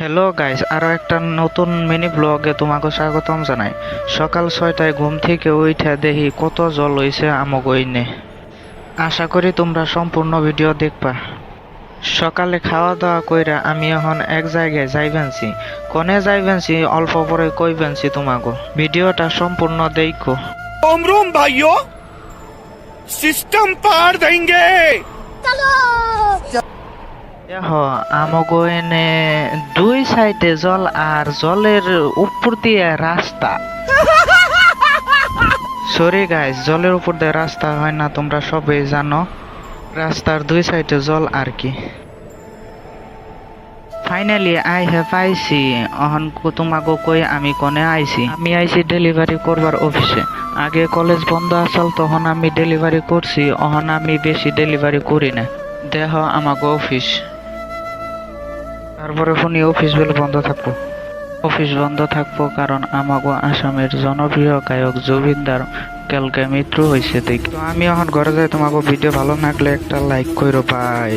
Hello guys, আরো একটা নতুন মিনি ব্লগে তোমাকে স্বাগতম জানাই। সকাল 6টায় ঘুম থেকে উঠে দেখি কত জল হইছে আমগইনে। আশা করি তোমরা সম্পূর্ণ ভিডিও দেখবা। সকালে খাওয়া দাওয়া কইরা আমি এখন এক জায়গায় যাইবেনছি। কোনে যাইবেনছি অল্প পরে কইবেনছি তোমাকে। ভিডিওটা সম্পূর্ণ দেখো। ओमरूम भाइयों सिस्टम पार देंगे। দেখো আমগো এনে দুই সাইডে জল আর জলের উপর দিয়ে রাস্তা। সরি গাইস, জলের উপর দিয়ে রাস্তা হয় না, তোমরা সবাই জানো। রাস্তার দুই সাইডে জল আর কি। ফাইনালি আই হ্যাভ আইসি। অহন তোমাকে কই আমি কোনে আইছি। আমি আইছি ডেলিভারি করবার অফিসে। আগে কলেজ বন্ধ আসল তখন আমি ডেলিভারি করছি, অহন আমি বেশি ডেলিভারি করি না। দেহ আমাকে অফিস। তারপরে শুনি অফিস বলে বন্ধ থাকবো। অফিস বন্ধ থাকবো কারণ আমাগো আসামের জনপ্রিয় গায়ক জুবিনদার কালকে মৃত্যু হয়েছে। দেখ তো আমি এখন ঘরে যাই। তোমাকে ভিডিও ভালো লাগলে একটা লাইক করো, বাই।